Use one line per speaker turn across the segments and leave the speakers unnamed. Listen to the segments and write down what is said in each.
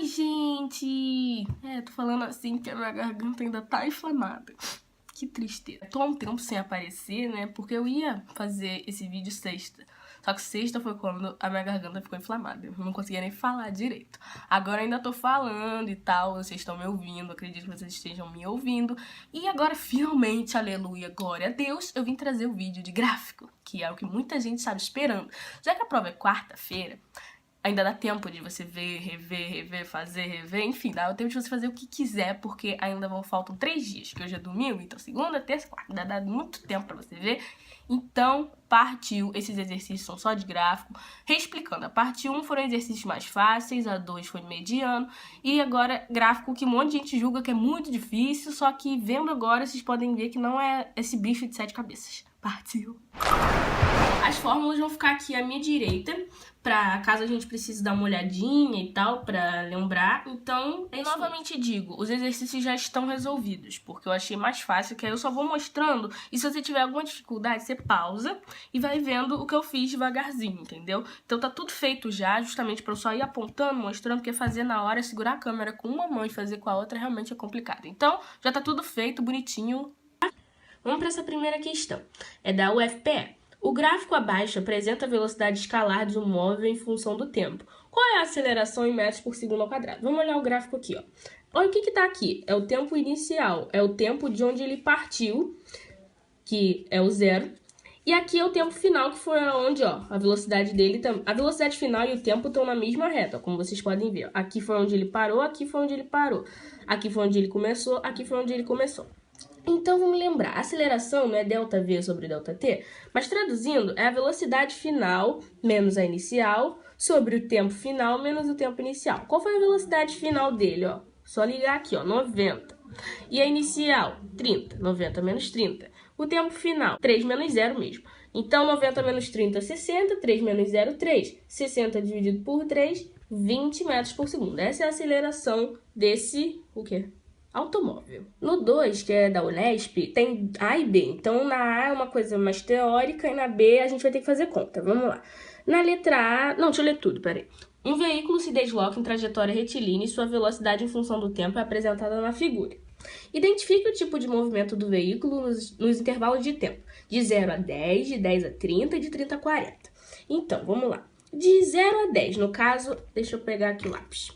Ai, gente! Tô falando assim que a minha garganta ainda tá inflamada. Que tristeza. Tô há um tempo sem aparecer, né? Porque eu ia fazer esse vídeo sexta. Só que sexta foi quando a minha garganta ficou inflamada. Eu não conseguia nem falar direito. Agora ainda tô falando e tal. Vocês estão me ouvindo. Acredito que vocês estejam me ouvindo. E agora, finalmente, aleluia, glória a Deus, eu vim trazer o vídeo de gráfico. Que é o que muita gente estava esperando. Já que a prova é quarta-feira, ainda dá tempo de você ver, rever, fazer, rever, enfim, dá tempo de você fazer o que quiser, porque ainda faltam 3 dias, que hoje é domingo, então segunda, terça, quarta, ainda dá muito tempo pra você ver. Então, partiu, esses exercícios são só de gráfico. Reexplicando, a parte 1 foram exercícios mais fáceis, a 2 foi mediano, e agora gráfico que um monte de gente julga que é muito difícil, só que vendo agora vocês podem ver que não é esse bicho de 7 cabeças. Partiu! As fórmulas vão ficar aqui à minha direita, pra caso a gente precise dar uma olhadinha e tal, pra lembrar. Então, eu novamente digo, os exercícios já estão resolvidos, porque eu achei mais fácil, que aí eu só vou mostrando, e se você tiver alguma dificuldade, você pausa e vai vendo o que eu fiz devagarzinho, entendeu? Então tá tudo feito já, justamente pra eu só ir apontando, mostrando, porque fazer na hora, segurar a câmera com uma mão e fazer com a outra realmente é complicado. Então, já tá tudo feito, bonitinho. Vamos para essa primeira questão. É da UFPE. O gráfico abaixo apresenta a velocidade escalar de um móvel em função do tempo. Qual é a aceleração em metros por segundo ao quadrado? Vamos olhar o gráfico aqui, ó. Olha o que está aqui. É o tempo inicial, é o tempo de onde ele partiu, que é o 0. E aqui é o tempo final, que foi onde, ó, a velocidade dele... A velocidade final e o tempo estão na mesma reta, ó, como vocês podem ver. Ó. Aqui foi onde ele parou, aqui foi onde ele parou. Aqui foi onde ele começou, aqui foi onde ele começou. Então, vamos lembrar, a aceleração não é ΔV sobre ΔT, mas traduzindo, é a velocidade final menos a inicial sobre o tempo final menos o tempo inicial. Qual foi a velocidade final dele? Ó? Só ligar aqui, ó, 90. E a inicial? 30. 90 menos 30. O tempo final? 3 menos 0 mesmo. Então, 90 menos 30, 60. 3 menos 0, 3. 60 dividido por 3, 20 metros por segundo. Essa é a aceleração desse... o quê? Automóvel. No 2, que é da Unesp, tem A e B. Então, na A é uma coisa mais teórica e na B a gente vai ter que fazer conta. Vamos lá. Na letra A... Não, deixa eu ler tudo, peraí. Um veículo se desloca em trajetória retilínea e sua velocidade em função do tempo é apresentada na figura. Identifique o tipo de movimento do veículo nos intervalos de tempo. De 0 a 10, de 10 a 30 e de 30 a 40. Então, vamos lá. De 0 a 10, no caso... Deixa eu pegar aqui o lápis.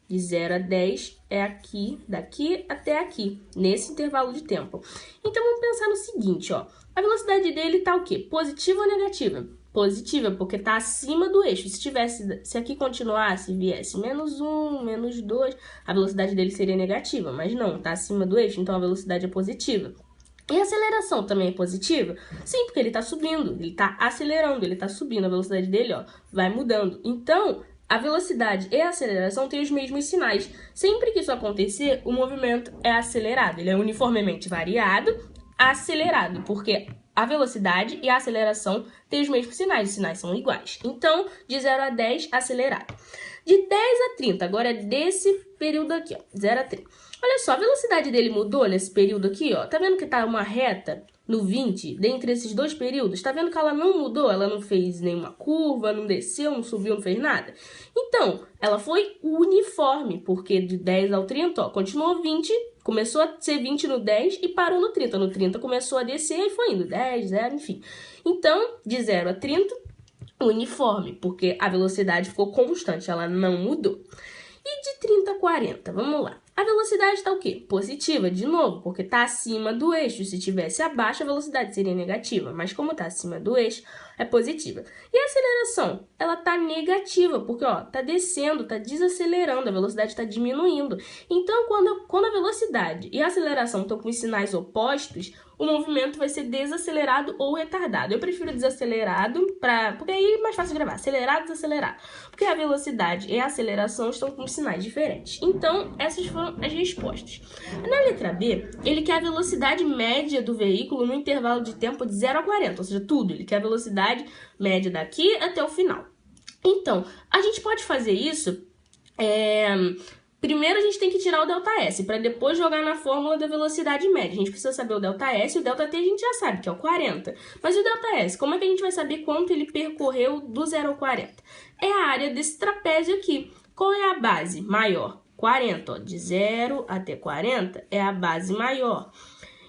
De 0 a 10 é aqui, daqui até aqui, nesse intervalo de tempo. Então, vamos pensar no seguinte, ó. A velocidade dele tá o quê? Positiva ou negativa? Positiva, porque tá acima do eixo. Se aqui continuasse, viesse menos 1, menos 2, a velocidade dele seria negativa. Mas não, tá acima do eixo, então a velocidade é positiva. E a aceleração também é positiva? Sim, porque ele tá subindo, ele tá acelerando, ele tá subindo. A velocidade dele, ó, vai mudando. Então... a velocidade e a aceleração têm os mesmos sinais. Sempre que isso acontecer, o movimento é acelerado. Ele é uniformemente variado, acelerado, porque a velocidade e a aceleração têm os mesmos sinais. Os sinais são iguais. Então, de 0 a 10, acelerado. De 10 a 30, agora é desse período aqui, ó, 0 a 30. Olha só, a velocidade dele mudou nesse período aqui, ó. Tá vendo que tá uma reta no 20, dentre esses dois períodos? Tá vendo que ela não mudou? Ela não fez nenhuma curva, não desceu, não subiu, não fez nada? Então, ela foi uniforme, porque de 10 ao 30, ó, continuou 20, começou a ser 20 no 10 e parou no 30. No 30 começou a descer e foi indo 10, 0, enfim. Então, de 0 a 30, uniforme, porque a velocidade ficou constante, ela não mudou. E de 30 a 40, vamos lá. A velocidade está o quê? Positiva, de novo, porque está acima do eixo. Se estivesse abaixo, a velocidade seria negativa, mas como está acima do eixo, é positiva. E a aceleração? Ela está negativa, porque está descendo, está desacelerando, a velocidade está diminuindo. Então, quando a velocidade e a aceleração estão com os sinais opostos, o movimento vai ser desacelerado ou retardado. Eu prefiro desacelerado, porque aí é mais fácil de gravar. Acelerado, desacelerado. Porque a velocidade e a aceleração estão com sinais diferentes. Então, essas foram as respostas. Na letra B, ele quer a velocidade média do veículo no intervalo de tempo de 0 a 40, ou seja, tudo. Ele quer a velocidade média daqui até o final. Então, a gente pode fazer isso... Primeiro a gente tem que tirar o ΔS, para depois jogar na fórmula da velocidade média. A gente precisa saber o ΔS, e o ΔT a gente já sabe, que é o 40. Mas o ΔS, como é que a gente vai saber quanto ele percorreu do 0 ao 40? É a área desse trapézio aqui. Qual é a base maior? 40, ó, de 0 até 40 é a base maior.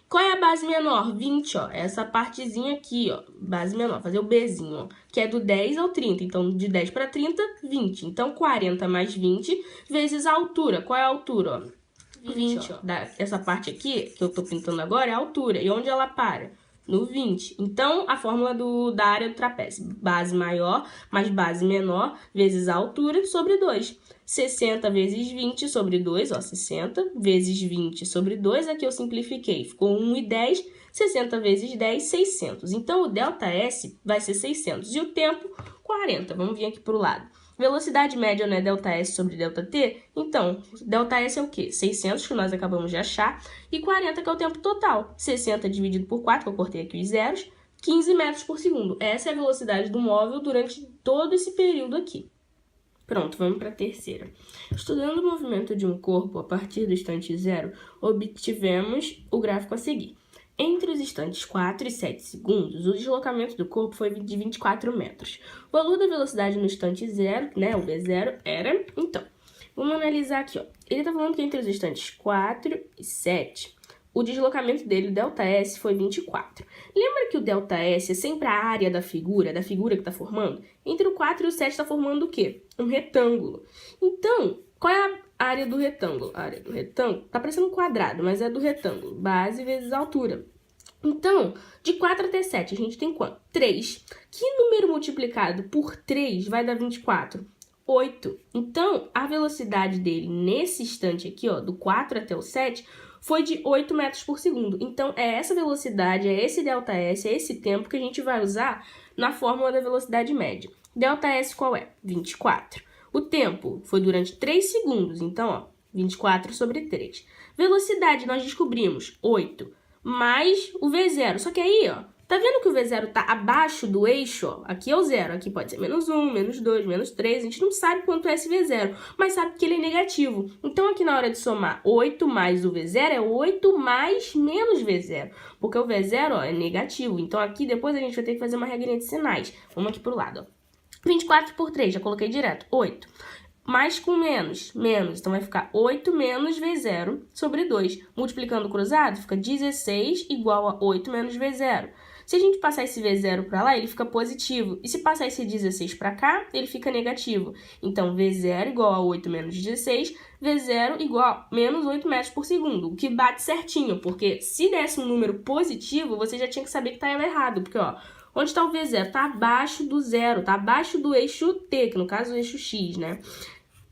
Qual é a base menor? 20, ó, essa partezinha aqui, ó, base menor, fazer o Bzinho, ó, que é do 10 ao 30, então de 10 para 30, 20. Então, 40 mais 20 vezes a altura. Qual é a altura, ó? 20, ó. Essa parte aqui, que eu tô pintando agora, é a altura. E onde ela para? No 20. Então, a fórmula da área do trapézio. Base maior mais base menor vezes a altura sobre 2. 60 vezes 20 sobre 2, ó, 60 vezes 20 sobre 2, aqui eu simplifiquei, ficou 1,10, 60 vezes 10, 600. Então, o ΔS vai ser 600 e o tempo, 40. Vamos vir aqui para o lado. Velocidade média não é ΔS sobre ΔT? Então, ΔS é o quê? 600, que nós acabamos de achar, e 40, que é o tempo total. 60 dividido por 4, que eu cortei aqui os zeros, 15 metros por segundo. Essa é a velocidade do móvel durante todo esse período aqui. Pronto, vamos para a terceira. Estudando o movimento de um corpo a partir do instante 0, obtivemos o gráfico a seguir. Entre os instantes 4 e 7 segundos, o deslocamento do corpo foi de 24 metros. O valor da velocidade no instante 0, né, o V0, era... Então, vamos analisar aqui, ó. Ele está falando que entre os instantes 4 e 7, o deslocamento dele, o ΔS, foi 24. Lembra que o ΔS é sempre a área da figura que está formando? Entre o 4 e o 7 está formando o quê? Um retângulo. Então, qual é a área do retângulo? A área do retângulo está parecendo um quadrado, mas é do retângulo. Base vezes altura. Então, de 4 até 7, a gente tem quanto? 3. Que número multiplicado por 3 vai dar 24? 8. Então, a velocidade dele nesse instante aqui, ó, do 4 até o 7, foi de 8 metros por segundo. Então, é essa velocidade, é esse ΔS, é esse tempo que a gente vai usar na fórmula da velocidade média. ΔS qual é? 24. O tempo foi durante 3 segundos, então, ó, 24 sobre 3. Velocidade, nós descobrimos 8, mais o V0. Só que aí, ó, tá vendo que o V0 tá abaixo do eixo? Ó? Aqui é o zero, aqui pode ser menos 1, menos 2, menos 3. A gente não sabe quanto é esse V0, mas sabe que ele é negativo. Então, aqui na hora de somar 8 mais o V0, é 8 mais menos V0. Porque o V0, ó, é negativo. Então, aqui depois a gente vai ter que fazer uma regrinha de sinais. Vamos aqui pro lado, ó. 24 por 3, já coloquei direto, 8. Mais com menos, menos. Então, vai ficar 8 menos V0 sobre 2. Multiplicando cruzado, fica 16 igual a 8 menos V0. Se a gente passar esse V0 para lá, ele fica positivo. E se passar esse 16 para cá, ele fica negativo. Então, V0 igual a 8 menos 16, V0 igual a menos 8 metros por segundo. O que bate certinho, porque se desse um número positivo, você já tinha que saber que estava errado. Porque, ó, onde está o V0? Está abaixo do zero, está abaixo do eixo T, que no caso é o eixo X, né?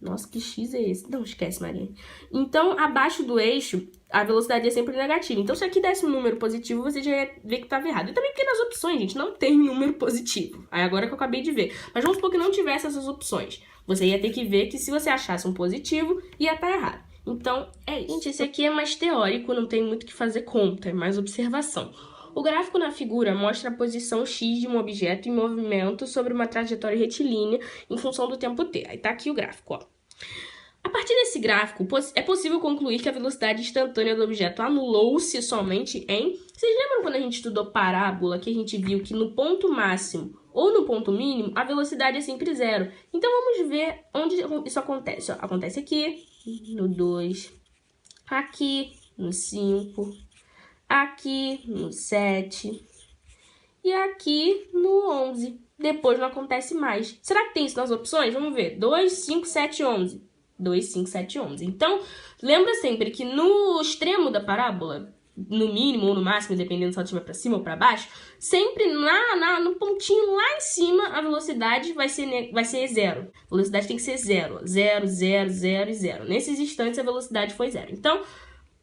Nossa, que X é esse? Não, esquece, Maria. Então, abaixo do eixo, a velocidade é sempre negativa. Então, se aqui desse um número positivo, você já ia ver que estava errado. E também porque nas opções, gente, não tem número positivo. Aí agora que eu acabei de ver. Mas vamos supor que não tivesse essas opções. Você ia ter que ver que se você achasse um positivo, ia estar errado. Então, é isso. Gente, esse aqui é mais teórico, não tem muito o que fazer conta, é mais observação. O gráfico na figura mostra a posição x de um objeto em movimento sobre uma trajetória retilínea em função do tempo t. Aí tá aqui o gráfico, ó. A partir desse gráfico, é possível concluir que a velocidade instantânea do objeto anulou-se somente em... Vocês lembram quando a gente estudou parábola, que a gente viu que no ponto máximo ou no ponto mínimo, a velocidade é sempre zero? Então, vamos ver onde isso acontece. Ó, acontece aqui, no 2, aqui, no 5, aqui, no 7 e aqui no 11. Depois não acontece mais. Será que tem isso nas opções? Vamos ver. 2, 5, 7, 11. 2, 5, 7, 11. Então, lembra sempre que no extremo da parábola, no mínimo ou no máximo, dependendo se ela estiver para cima ou para baixo, sempre no pontinho lá em cima, a velocidade vai ser zero. A velocidade tem que ser zero. 0, 0, 0 e 0. Nesses instantes, a velocidade foi zero. Então,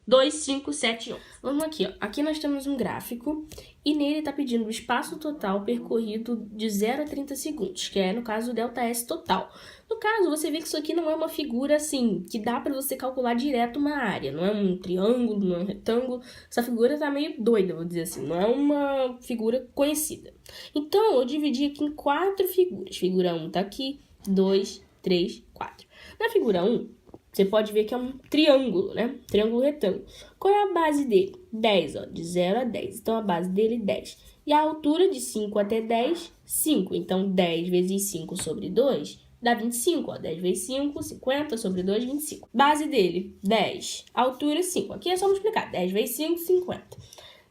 2, 5, 7, 11. Vamos aqui, ó. Aqui nós temos um gráfico e nele está pedindo o espaço total percorrido de 0 a 30 segundos, que é, no caso, o ΔS total. No caso, você vê que isso aqui não é uma figura, assim, que dá para você calcular direto uma área. Não é um triângulo, não é um retângulo. Essa figura tá meio doida, vou dizer assim. Não é uma figura conhecida. Então, eu dividi aqui em 4 figuras. Figura 1 tá aqui, 2, 3, 4. Na figura 1, você pode ver que é um triângulo, né? Triângulo retângulo. Qual é a base dele? 10, ó. De 0 a 10. Então, a base dele é 10. E a altura de 5 até 10, 5. Então, 10 vezes 5 sobre 2 dá 25, ó. 10 vezes 5, 50 sobre 2, 25. Base dele, 10. Altura, 5. Aqui é só multiplicar. 10 vezes 5, 50.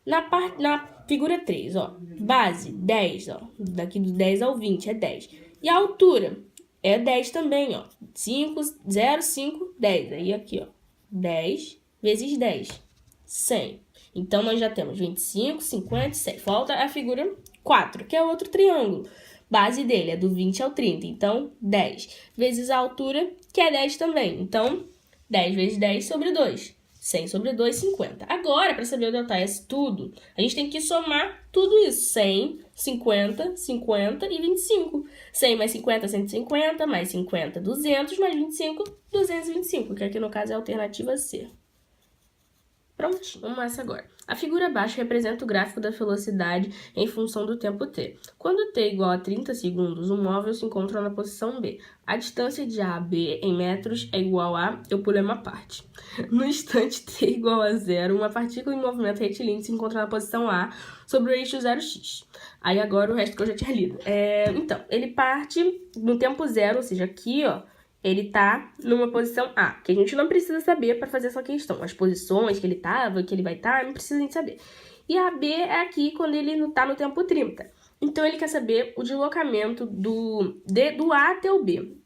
Na figura 3, ó. Base, 10, ó. Daqui do 10 ao 20 é 10. E a altura é 10 também, ó. 5, 0, 5, 10. Aí aqui, ó. 10 vezes 10. 100. Então, nós já temos 25, 50 e 100. Falta a figura 4, que é outro triângulo. Base dele é do 20 ao 30. Então, 10 vezes a altura, que é 10 também. Então, 10 vezes 10 sobre 2. 100 sobre 2, 50. Agora, para saber o delta S tudo, a gente tem que somar tudo isso. 100, 50, 50 e 25. 100 mais 50, 150, mais 50, 200, mais 25, 225, que aqui no caso é a alternativa C. Prontinho, vamos nessa agora. A figura abaixo representa o gráfico da velocidade em função do tempo t. Quando t igual a 30 segundos, o móvel se encontra na posição B. A distância de A a B em metros é igual a... Eu pulei uma parte. No instante t igual a 0, uma partícula em movimento retilíneo se encontra na posição A sobre o eixo 0x. Aí agora o resto que eu já tinha lido. Então, ele parte no tempo 0, ou seja, aqui, ó, ele tá numa posição A, que a gente não precisa saber para fazer essa questão. As posições que ele tava, que ele vai estar, não precisa nem saber. E a B é aqui quando ele não tá no tempo 30. Então, ele quer saber o deslocamento do A até o B.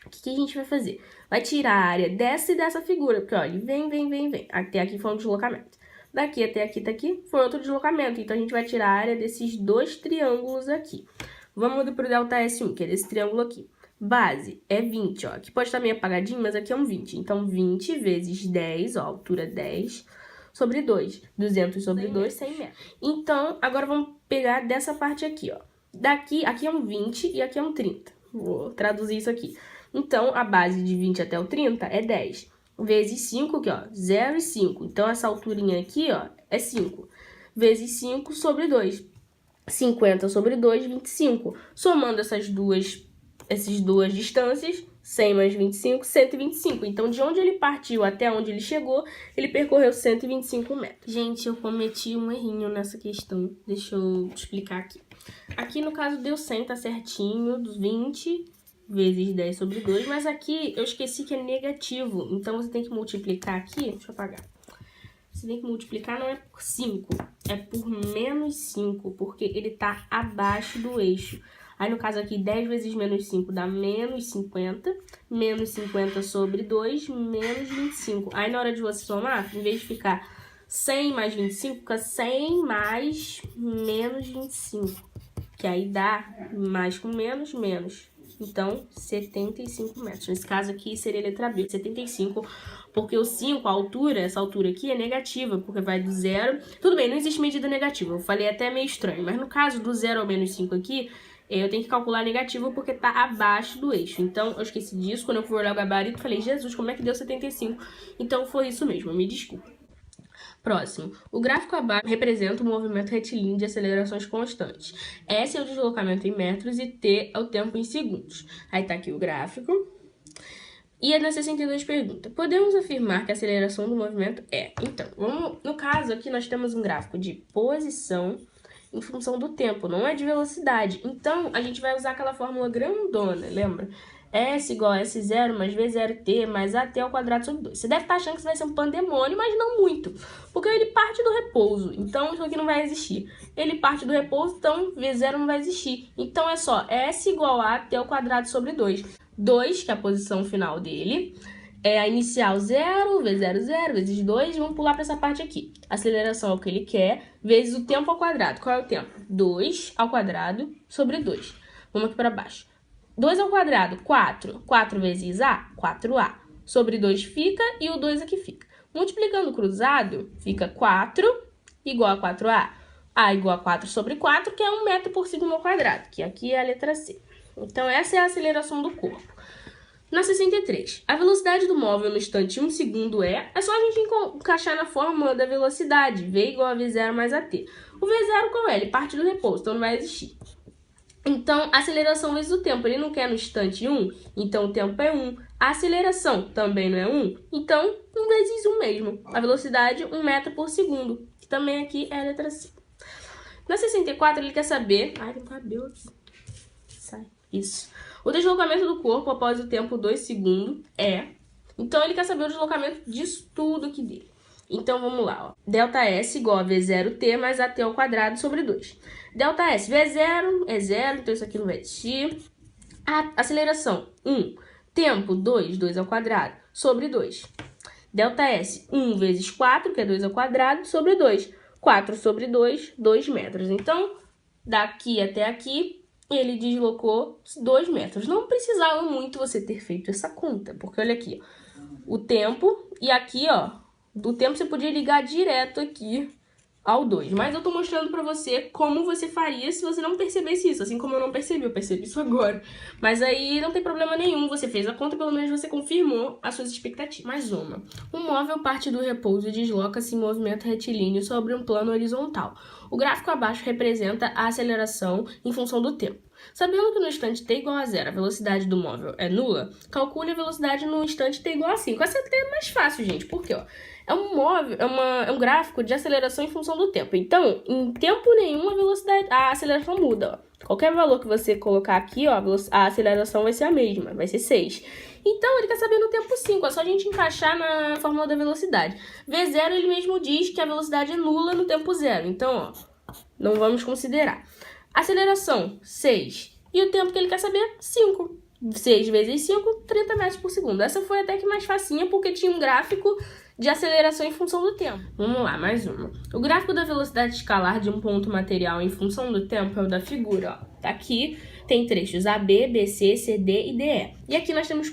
O que a gente vai fazer? Vai tirar a área dessa e dessa figura, porque, ó, ele vem. Até aqui foi um deslocamento. Daqui até aqui foi outro deslocamento. Então, a gente vai tirar a área desses dois triângulos aqui. Vamos pro delta S1, que é desse triângulo aqui. Base é 20, ó. Aqui pode estar meio apagadinho, mas aqui é um 20. Então, 20 vezes 10, ó, altura 10, sobre 2. 200 sobre 2, 100 metros. Então, agora vamos pegar dessa parte aqui, ó. Daqui, aqui é um 20 e aqui é um 30. Vou traduzir isso aqui. Então, a base de 20 até o 30 é 10. Vezes 5 aqui, ó, 0 e 5. Então, essa alturinha aqui, ó, é 5. Vezes 5 sobre 2. 50 sobre 2, 25. Somando essas duas distâncias, 100 mais 25, 125. Então, de onde ele partiu até onde ele chegou, ele percorreu 125 metros. Gente, eu cometi um errinho nessa questão. Deixa eu explicar aqui. Aqui, no caso, deu 100, tá certinho, dos 20 vezes 10 sobre 2. Mas aqui, eu esqueci que é negativo. Então, você tem que multiplicar aqui. Deixa eu apagar. Você tem que multiplicar, não é por 5, é por menos 5, porque ele tá abaixo do eixo. Aí, no caso aqui, 10 vezes menos 5 dá menos 50. Menos 50 sobre 2, menos 25. Aí, na hora de você somar, em vez de ficar 100 mais 25, fica 100 mais menos 25. Que aí dá mais com menos, menos. Então, 75 metros. Nesse caso aqui, seria a letra B, 75. Porque o 5, a altura, essa altura aqui é negativa, porque vai do 0... Tudo bem, não existe medida negativa. Eu falei até meio estranho. Mas no caso do 0 ao menos 5 aqui, eu tenho que calcular negativo porque tá abaixo do eixo. Então, eu esqueci disso. Quando eu fui olhar o gabarito, falei, Jesus, como é que deu 75? Então, foi isso mesmo, me desculpa. Próximo. O gráfico abaixo representa o movimento retilíneo de acelerações constantes. S é o deslocamento em metros e T é o tempo em segundos. Aí tá aqui o gráfico. E na 62 pergunta, podemos afirmar que a aceleração do movimento é... Então, no caso aqui nós temos um gráfico de posição em função do tempo, não é de velocidade. Então, a gente vai usar aquela fórmula grandona, lembra? S igual a S0 mais V0T mais AT ao quadrado sobre 2. Você deve estar achando que isso vai ser um pandemônio, mas não muito. Porque ele parte do repouso, então isso aqui não vai existir. Ele parte do repouso, então V0 não vai existir. Então é só S igual a AT ao quadrado sobre 2. 2, que é a posição final dele, é a inicial 0, V0, 0, vezes 2, vamos pular para essa parte aqui. Aceleração é o que ele quer, vezes o tempo ao quadrado. Qual é o tempo? 2 ao quadrado sobre 2. Vamos aqui para baixo. 2 ao quadrado, 4. 4 vezes A, 4A. Sobre 2 fica e o 2 aqui fica. Multiplicando cruzado, fica 4 igual a 4A. A igual a 4 sobre 4, que é 1 metro por segundo ao quadrado, que aqui é a letra C. Então, essa é a aceleração do corpo. Na 63, a velocidade do móvel no instante 1 segundo é só a gente encaixar na fórmula da velocidade, V igual a V0 mais AT. O V0 qual é? Ele parte do repouso, então não vai existir. Então, a aceleração vezes o tempo, ele não quer no instante 1, então o tempo é 1. A aceleração também não é 1, então 1 vezes 1 mesmo. A velocidade, 1 metro por segundo, que também aqui é a letra C. Na 64, ele quer saber... Ai, tem um cabelo aqui. Sai. Isso. O deslocamento do corpo após o tempo 2 segundos é... Então, ele quer saber o deslocamento disso tudo aqui dele. Então, vamos lá, ó. ΔS igual a V0T mais AT ao quadrado sobre 2. ΔS, V é 0, então isso aqui não vai existir. A aceleração, 1. Tempo, 2 ao quadrado, sobre 2. ΔS, 1 vezes 4, que é 2 ao quadrado, sobre 2. 4 sobre 2, 2 metros. Então, daqui até aqui, ele deslocou 2 metros. Não precisava muito você ter feito essa conta, porque olha aqui, ó. O tempo, e aqui, ó, do tempo você podia ligar direto aqui ao 2. Mas eu tô mostrando pra você como você faria se você não percebesse isso. Assim como eu não percebi, eu percebi isso agora. Mas aí não tem problema nenhum, você fez a conta, pelo menos você confirmou as suas expectativas. Mais uma. Um móvel parte do repouso e desloca-se em movimento retilíneo sobre um plano horizontal. O gráfico abaixo representa a aceleração em função do tempo. Sabendo que no instante t igual a 0 a velocidade do móvel é nula, calcule a velocidade no instante t igual a 5. Essa é mais fácil, gente, porque ó, é um gráfico de aceleração em função do tempo. Então, em tempo nenhum a aceleração muda. Ó. Qualquer valor que você colocar aqui, ó, a aceleração vai ser a mesma, vai ser 6. Então, ele quer saber no tempo 5, é só a gente encaixar na fórmula da velocidade. V0, ele mesmo diz que a velocidade é nula no tempo 0. Então, ó, não vamos considerar. Aceleração, 6. E o tempo que ele quer saber, 5. 6 vezes 5, 30 metros por segundo. Essa foi até que mais facinha, porque tinha um gráfico de aceleração em função do tempo. Vamos lá, mais uma. O gráfico da velocidade escalar de um ponto material em função do tempo é o da figura, ó. Tá aqui, tem trechos AB, BC, CD e DE. E aqui nós temos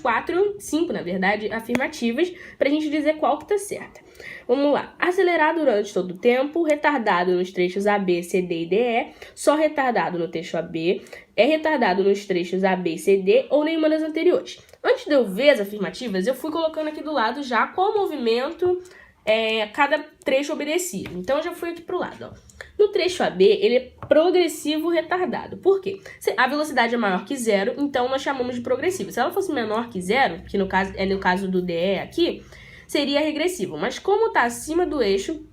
5, na verdade, afirmativas, pra gente dizer qual que tá certa. Vamos lá. Acelerado durante todo o tempo, retardado nos trechos AB, CD e DE, só retardado no trecho AB, é retardado nos trechos AB e CD ou nenhuma das anteriores. Antes de eu ver as afirmativas, eu fui colocando aqui do lado já qual movimento cada trecho obedecia. Então, eu já fui aqui pro lado, ó. No trecho AB, ele é progressivo retardado. Por quê? Se a velocidade é maior que 0, então nós chamamos de progressivo. Se ela fosse menor que 0, que no caso do DE aqui, seria regressivo. Mas como está acima do eixo,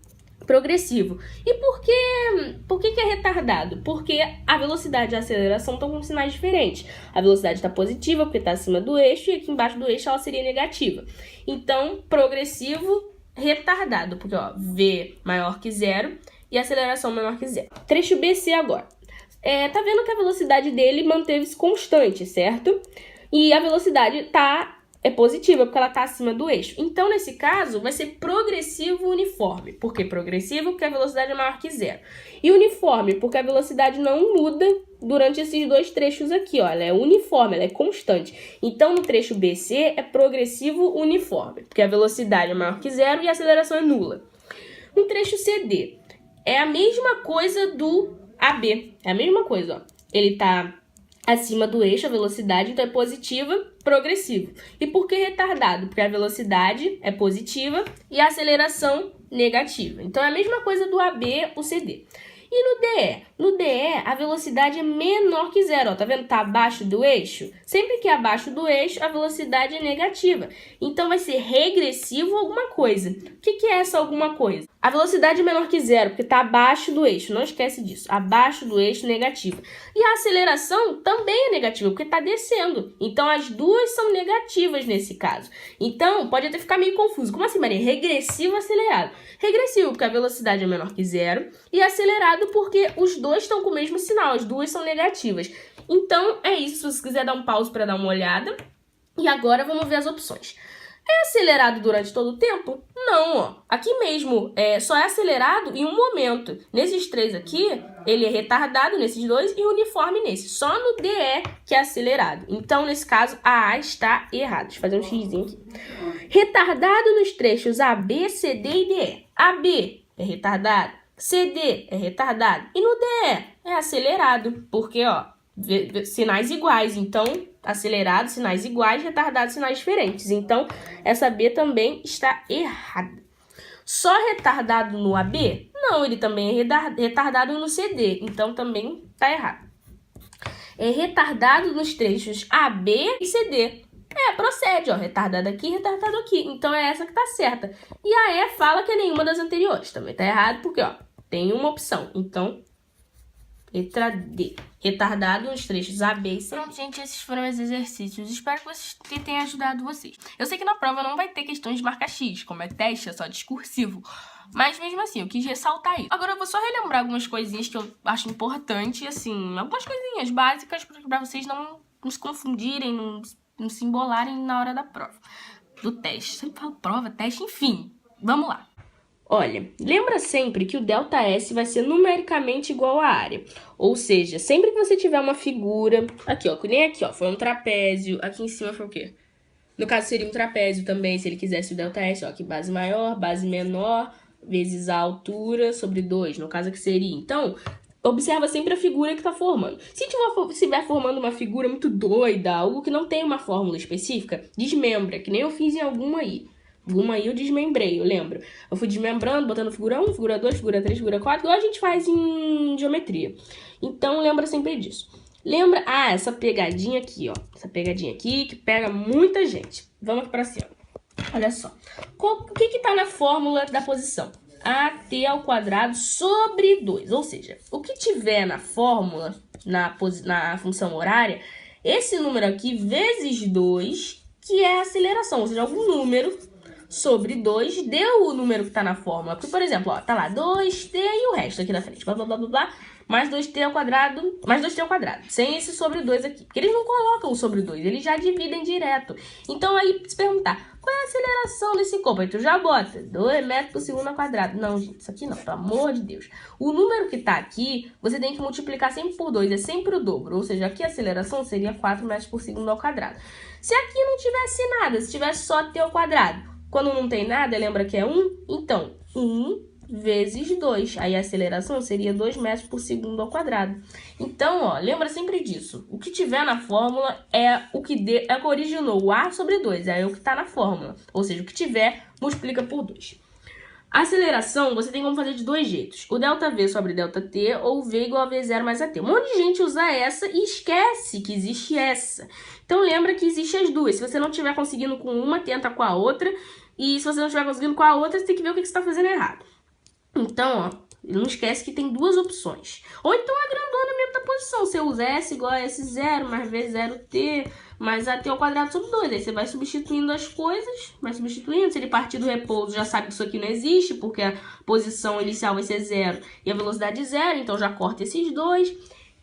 progressivo. E por que é retardado? Porque a velocidade e a aceleração estão com sinais diferentes. A velocidade está positiva porque está acima do eixo e aqui embaixo do eixo ela seria negativa. Então, progressivo retardado, porque ó, V maior que 0 e aceleração menor que 0. Trecho BC agora. Tá vendo que a velocidade dele manteve-se constante, certo? E a velocidade é positiva, porque ela está acima do eixo. Então, nesse caso, vai ser progressivo uniforme. Por que progressivo? Porque a velocidade é maior que 0. E uniforme, porque a velocidade não muda durante esses dois trechos aqui, ó. Ela é uniforme, ela é constante. Então, no trecho BC, é progressivo uniforme, porque a velocidade é maior que 0 e a aceleração é nula. No trecho CD, é a mesma coisa do AB. É a mesma coisa, ó. Ele está acima do eixo, a velocidade, então é positiva, progressivo. E por que retardado? Porque a velocidade é positiva e a aceleração negativa. Então é a mesma coisa do AB, o CD. E no DE? No DE, a velocidade é menor que 0, ó, tá vendo? Tá abaixo do eixo. Sempre que é abaixo do eixo, a velocidade é negativa. Então vai ser regressivo alguma coisa. O que é essa alguma coisa? A velocidade é menor que 0, porque tá abaixo do eixo. Não esquece disso. Abaixo do eixo, negativa. E a aceleração também é negativa, porque tá descendo. Então as duas são negativas nesse caso. Então pode até ficar meio confuso. Como assim, Maria? Regressivo ou acelerado? Regressivo, porque a velocidade é menor que 0. E acelerado, porque os dois estão com o mesmo sinal. As duas são negativas. Então é isso. Se você quiser dar um pause para dar uma olhada. E agora vamos ver as opções. É acelerado durante todo o tempo? Não, ó. Aqui mesmo, só é acelerado em um momento. Nesses três aqui, ele é retardado nesses dois e uniforme nesse. Só no DE que é acelerado. Então, nesse caso, a A está errada. Deixa eu fazer um xizinho aqui. Retardado nos trechos AB, CD e DE. AB é retardado, CD é retardado e no DE é acelerado. Porque, ó, sinais iguais. Então, acelerado, sinais iguais, retardado, sinais diferentes. Então, essa B também está errada. Só retardado no AB? Não, ele também é retardado no CD. Então, também está errado. É retardado nos trechos AB e CD. Procede, ó. Retardado aqui, retardado aqui. Então, é essa que está certa. E a E fala que é nenhuma das anteriores. Também está errado porque, ó, tem uma opção. Então, Letra D. Retardado nos trechos A, B e C. Pronto, gente, esses foram os exercícios. Espero que tenha ajudado vocês. Eu sei que na prova não vai ter questões de marca X, como é teste, é só discursivo. Mas mesmo assim, eu quis ressaltar isso. Agora eu vou só relembrar algumas coisinhas que eu acho importante, assim, algumas coisinhas básicas pra vocês não se confundirem, não se embolarem na hora da prova. Do teste. Sempre falo prova, teste, enfim. Vamos lá. Olha, lembra sempre que o ΔS vai ser numericamente igual à área. Ou seja, sempre que você tiver uma figura... Aqui, ó, que nem aqui, ó, foi um trapézio. Aqui em cima foi o quê? No caso, seria um trapézio também, se ele quisesse o ΔS, ó, aqui base maior, base menor, vezes a altura sobre 2, no caso aqui seria. Então, observa sempre a figura que tá formando. Se estiver formando uma figura muito doida, algo que não tem uma fórmula específica, desmembra, que nem eu fiz em alguma aí. Alguma aí eu desmembrei, eu lembro. Eu fui desmembrando, botando figura 1, figura 2, figura 3, figura 4, igual a gente faz em geometria. Então, lembra sempre disso. Lembra? Ah, essa pegadinha aqui, ó. Essa pegadinha aqui que pega muita gente. Vamos aqui pra cima. Olha só. O que tá na fórmula da posição? AT ao quadrado sobre 2. Ou seja, o que tiver na fórmula, na função horária, esse número aqui vezes 2, que é a aceleração. Ou seja, algum número sobre 2 deu o número que tá na fórmula. Porque, por exemplo, ó, tá lá 2t e o resto aqui na frente. Blá, blá, blá, blá, blá. Mais 2t ao quadrado, mais 2t ao quadrado. Sem esse sobre 2 aqui. Porque eles não colocam o sobre 2, eles já dividem direto. Então aí, se perguntar, qual é a aceleração desse corpo? Aí tu já bota 2 metros por segundo ao quadrado. Não, gente, isso aqui não, pelo amor de Deus. O número que tá aqui, você tem que multiplicar sempre por 2, é sempre o dobro. Ou seja, aqui a aceleração seria 4 metros por segundo ao quadrado. Se aqui não tivesse nada, se tivesse só t ao quadrado, quando não tem nada, lembra que é 1? Então, 1 vezes 2. Aí a aceleração seria 2 metros por segundo ao quadrado. Então, ó, lembra sempre disso. O que tiver na fórmula é o que originou o A sobre 2. É o que está na fórmula. Ou seja, o que tiver, multiplica por 2. A aceleração, você tem como fazer de dois jeitos. O ΔV sobre ΔT ou V igual a V0 mais AT. Um monte de gente usa essa e esquece que existe essa. Então, lembra que existe as duas. Se você não estiver conseguindo com uma, tenta com a outra. E se você não estiver conseguindo com a outra, você tem que ver o que você está fazendo errado. Então, ó, não esquece que tem duas opções. Ou então a grandona mesmo da posição. Você usa S igual a S0 mais V0t mais AT ao quadrado sobre 2. Aí você vai substituindo as coisas, vai substituindo. Se ele partir do repouso, já sabe que isso aqui não existe, porque a posição inicial vai ser 0 e a velocidade 0. Então já corta esses dois.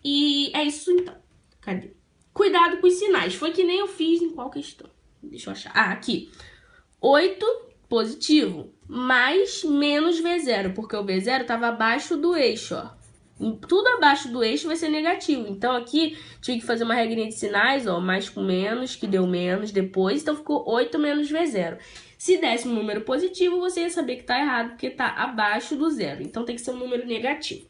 E é isso então. Cadê? Cuidado com os sinais. Foi que nem eu fiz em qual questão? Deixa eu achar. Ah, aqui. 8 positivo, mais menos V0, porque o V0 estava abaixo do eixo, ó. Tudo abaixo do eixo vai ser negativo. Então, aqui, tive que fazer uma regrinha de sinais, ó, mais com menos, que deu menos depois. Então, ficou 8 menos V0. Se desse um número positivo, você ia saber que tá errado, porque tá abaixo do zero. Então, tem que ser um número negativo.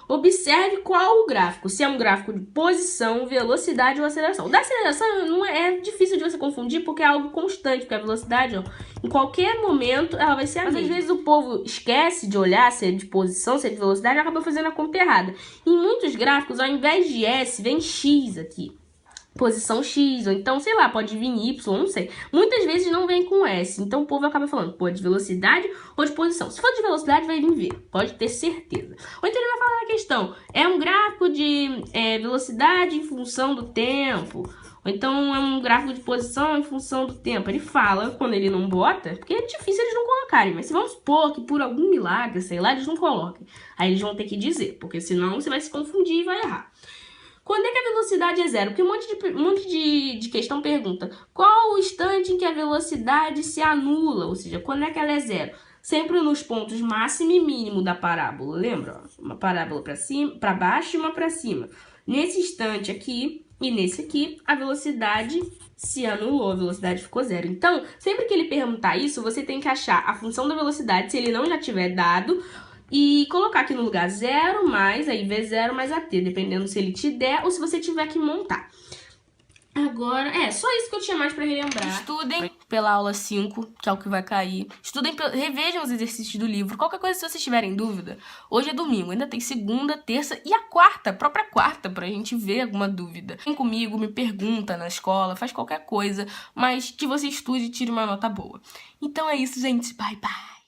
Observe qual o gráfico, se é um gráfico de posição, velocidade ou aceleração. O da aceleração não é difícil de você confundir porque é algo constante, porque a velocidade, ó, em qualquer momento, ela vai ser a mesma. Mas às vezes o povo esquece de olhar se é de posição, se é de velocidade, e acaba fazendo a conta errada. Em muitos gráficos, ao invés de S, vem X aqui. Posição X, ou então, sei lá, pode vir Y, não sei. Muitas vezes não vem com S, então o povo acaba falando, pô, de velocidade ou de posição. Se for de velocidade, vai vir V, pode ter certeza. Ou então ele vai falar na questão, é um gráfico de velocidade em função do tempo, ou então é um gráfico de posição em função do tempo. Ele fala, quando ele não bota, porque é difícil eles não colocarem, mas se vamos supor que por algum milagre, sei lá, eles não coloquem. Aí eles vão ter que dizer, porque senão você vai se confundir e vai errar. Quando é que a velocidade é zero? Porque um monte de questão pergunta qual o instante em que a velocidade se anula? Ou seja, quando é que ela é zero? Sempre nos pontos máximo e mínimo da parábola, lembra? Uma parábola para cima, para baixo e uma para cima. Nesse instante aqui e nesse aqui, a velocidade se anulou, a velocidade ficou zero. Então, sempre que ele perguntar isso, você tem que achar a função da velocidade, se ele não já tiver dado, e colocar aqui no lugar 0 mais, aí V0 mais AT, dependendo se ele te der ou se você tiver que montar. Agora, só isso que eu tinha mais pra relembrar. Estudem pela aula 5, que é o que vai cair. Estudem, revejam os exercícios do livro. Qualquer coisa, se vocês tiverem dúvida, hoje é domingo, ainda tem segunda, terça e a quarta, própria quarta, pra gente ver alguma dúvida. Vem comigo, me pergunta na escola, faz qualquer coisa, mas que você estude e tire uma nota boa. Então é isso, gente. Bye, bye.